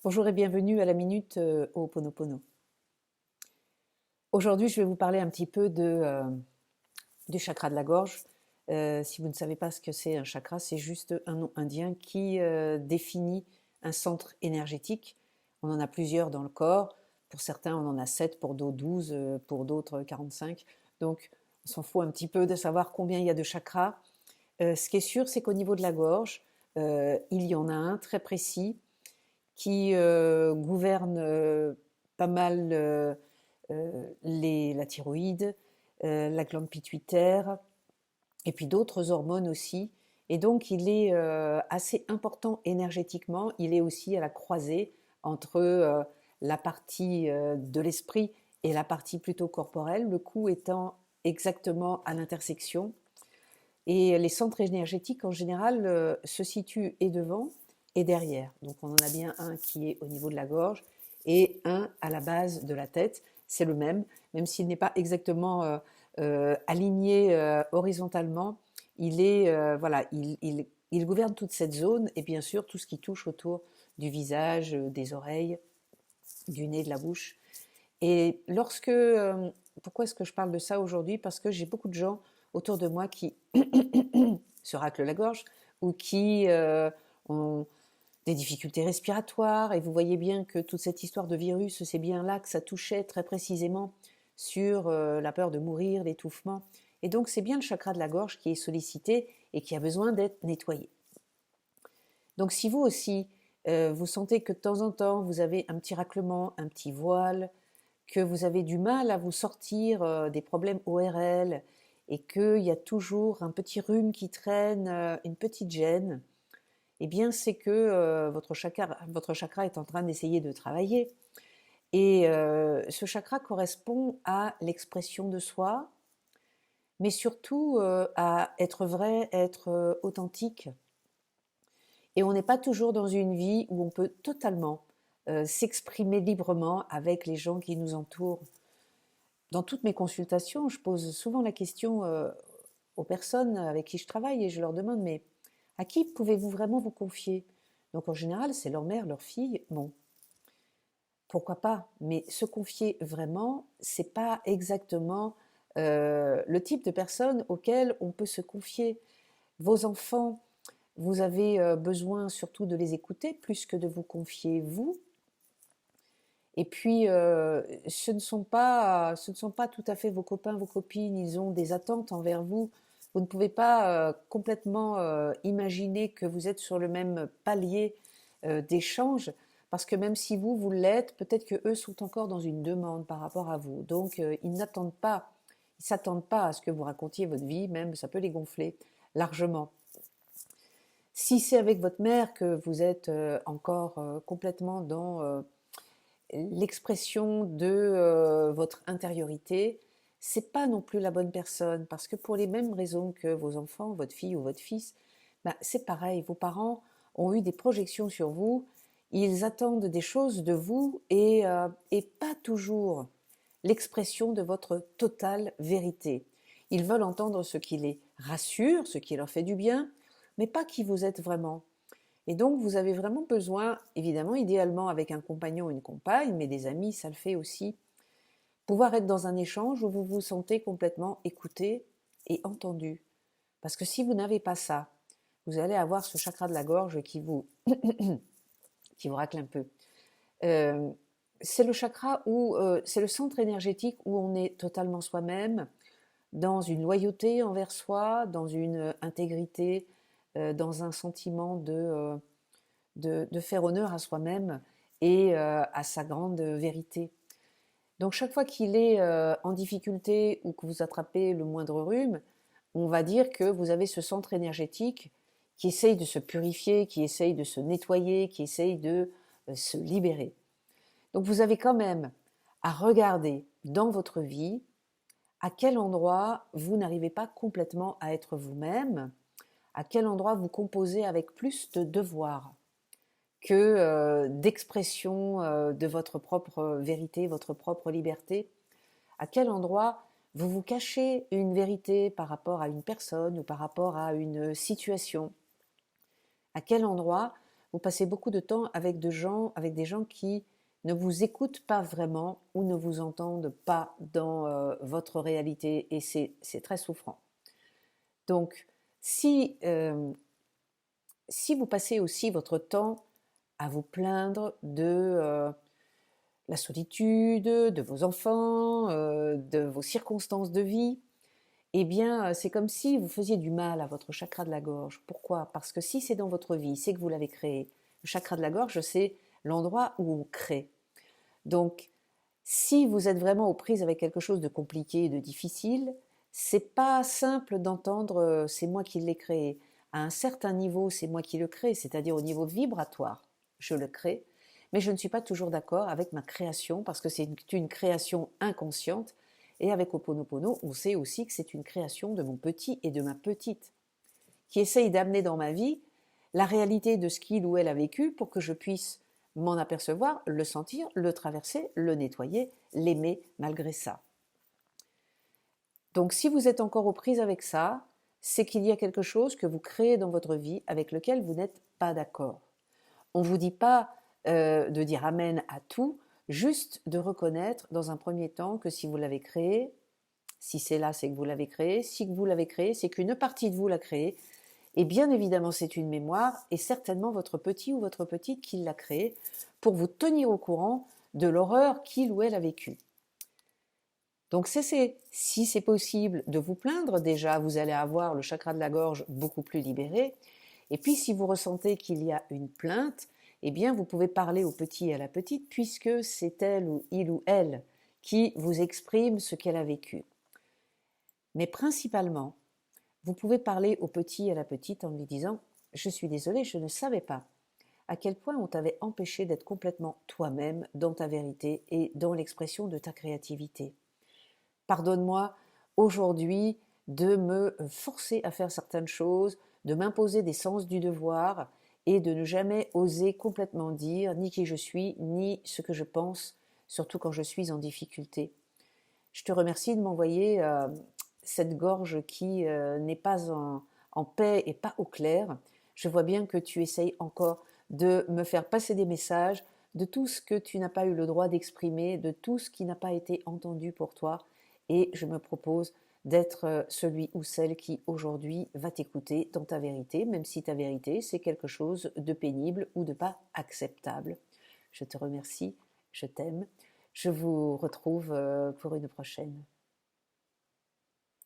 Bonjour et bienvenue à la Minute Ho'oponopono. Aujourd'hui, je vais vous parler un petit peu du chakra de la gorge. Si vous ne savez pas ce que c'est un chakra, c'est juste un nom indien qui définit un centre énergétique. On en a plusieurs dans le corps. Pour certains, on en a 7, pour d'autres 12, pour d'autres 45. Donc, on s'en fout un petit peu de savoir combien il y a de chakras. Ce qui est sûr, c'est qu'au niveau de la gorge, il y en a un très précis qui gouverne pas mal la thyroïde, la glande pituitaire, et puis d'autres hormones aussi. Et donc, il est assez important énergétiquement. Il est aussi à la croisée entre la partie de l'esprit et la partie plutôt corporelle, le cou étant exactement à l'intersection. Et les centres énergétiques, en général, se situent et devant et derrière. Donc on en a bien un qui est au niveau de la gorge et un à la base de la tête. C'est le même s'il n'est pas exactement aligné horizontalement. Il est, voilà, il gouverne toute cette zone et bien sûr tout ce qui touche autour du visage, des oreilles, du nez, de la bouche. Et pourquoi est-ce que je parle de ça aujourd'hui? Parce que j'ai beaucoup de gens autour de moi qui se raclent la gorge ou qui ont des difficultés respiratoires. Et vous voyez bien que toute cette histoire de virus, c'est bien là que ça touchait très précisément sur la peur de mourir, l'étouffement. Et donc c'est bien le chakra de la gorge qui est sollicité et qui a besoin d'être nettoyé. Donc si vous aussi, vous sentez que de temps en temps, vous avez un petit raclement, un petit voile, que vous avez du mal à vous sortir des problèmes ORL et qu'il y a toujours un petit rhume qui traîne, une petite gêne, eh bien c'est que votre chakra est en train d'essayer de travailler. Et ce chakra correspond à l'expression de soi, mais surtout à être vrai, être authentique. Et on n'est pas toujours dans une vie où on peut totalement s'exprimer librement avec les gens qui nous entourent. Dans toutes mes consultations, je pose souvent la question aux personnes avec qui je travaille et je leur demande, mais à qui pouvez-vous vraiment vous confier? Donc en général, c'est leur mère, leur fille. Bon, pourquoi pas? Mais se confier vraiment, c'est pas exactement le type de personne auquel on peut se confier. Vos enfants, vous avez besoin surtout de les écouter plus que de vous confier vous. Et puis, ce ne sont pas tout à fait vos copains, vos copines, ils ont des attentes envers vous. Vous ne pouvez pas complètement imaginer que vous êtes sur le même palier d'échange, parce que même si vous l'êtes, peut-être que eux sont encore dans une demande par rapport à vous. Donc, ils s'attendent pas à ce que vous racontiez votre vie, même ça peut les gonfler largement. Si c'est avec votre mère que vous êtes encore complètement dans l'expression de votre intériorité, c'est pas non plus la bonne personne, parce que pour les mêmes raisons que vos enfants, votre fille ou votre fils, bah, c'est pareil, vos parents ont eu des projections sur vous, ils attendent des choses de vous et pas toujours l'expression de votre totale vérité. Ils veulent entendre ce qui les rassure, ce qui leur fait du bien, mais pas qui vous êtes vraiment. Et donc, vous avez vraiment besoin, évidemment, idéalement avec un compagnon ou une compagne, mais des amis, ça le fait aussi, pouvoir être dans un échange où vous vous sentez complètement écouté et entendu. Parce que si vous n'avez pas ça, vous allez avoir ce chakra de la gorge qui vous racle un peu. Euh, c'est le chakra c'est le centre énergétique où on est totalement soi-même, dans une loyauté envers soi, dans une intégrité, dans un sentiment de faire honneur à soi-même et à sa grande vérité. Donc chaque fois qu'il est en difficulté ou que vous attrapez le moindre rhume, on va dire que vous avez ce centre énergétique qui essaye de se purifier, qui essaye de se nettoyer, qui essaye de se libérer. Donc vous avez quand même à regarder dans votre vie à quel endroit vous n'arrivez pas complètement à être vous-même, à quel endroit vous composez avec plus de devoirs que d'expression de votre propre vérité, votre propre liberté. À quel endroit vous vous cachez une vérité par rapport à une personne ou par rapport à une situation? À quel endroit vous passez beaucoup de temps avec avec des gens qui ne vous écoutent pas vraiment ou ne vous entendent pas dans votre réalité et c'est très souffrant. Donc, si vous passez aussi votre temps à vous plaindre de la solitude, de vos enfants, de vos circonstances de vie, eh bien, c'est comme si vous faisiez du mal à votre chakra de la gorge. Pourquoi? Parce que si c'est dans votre vie, c'est que vous l'avez créé. Le chakra de la gorge, c'est l'endroit où on crée. Donc, si vous êtes vraiment aux prises avec quelque chose de compliqué et de difficile, c'est pas simple d'entendre c'est moi qui l'ai créé. À un certain niveau, c'est moi qui le crée, c'est-à-dire au niveau vibratoire, je le crée, mais je ne suis pas toujours d'accord avec ma création parce que c'est une création inconsciente. Et avec Ho'oponopono, on sait aussi que c'est une création de mon petit et de ma petite, qui essaye d'amener dans ma vie la réalité de ce qu'il ou elle a vécu pour que je puisse m'en apercevoir, le sentir, le traverser, le nettoyer, l'aimer malgré ça. Donc si vous êtes encore aux prises avec ça, c'est qu'il y a quelque chose que vous créez dans votre vie avec lequel vous n'êtes pas d'accord. On ne vous dit pas de dire amen à tout, juste de reconnaître dans un premier temps que si vous l'avez créé, si c'est là, c'est que vous l'avez créé, si vous l'avez créé, c'est qu'une partie de vous l'a créé, et bien évidemment c'est une mémoire, et certainement votre petit ou votre petite qui l'a créé, pour vous tenir au courant de l'horreur qu'il ou elle a vécue. Donc si c'est possible de vous plaindre, déjà vous allez avoir le chakra de la gorge beaucoup plus libéré, et puis si vous ressentez qu'il y a une plainte, eh bien vous pouvez parler au petit et à la petite, puisque c'est elle ou il ou elle qui vous exprime ce qu'elle a vécu. Mais principalement, vous pouvez parler au petit et à la petite en lui disant « Je suis désolée, je ne savais pas à quel point on t'avait empêché d'être complètement toi-même dans ta vérité et dans l'expression de ta créativité. Pardonne-moi aujourd'hui de me forcer à faire certaines choses, de m'imposer des sens du devoir et de ne jamais oser complètement dire ni qui je suis, ni ce que je pense, surtout quand je suis en difficulté. Je te remercie de m'envoyer cette gorge qui n'est pas en paix et pas au clair. Je vois bien que tu essayes encore de me faire passer des messages de tout ce que tu n'as pas eu le droit d'exprimer, de tout ce qui n'a pas été entendu pour toi. Et je me propose d'être celui ou celle qui aujourd'hui va t'écouter dans ta vérité, même si ta vérité c'est quelque chose de pénible ou de pas acceptable. Je te remercie, je t'aime. Je vous retrouve pour une prochaine.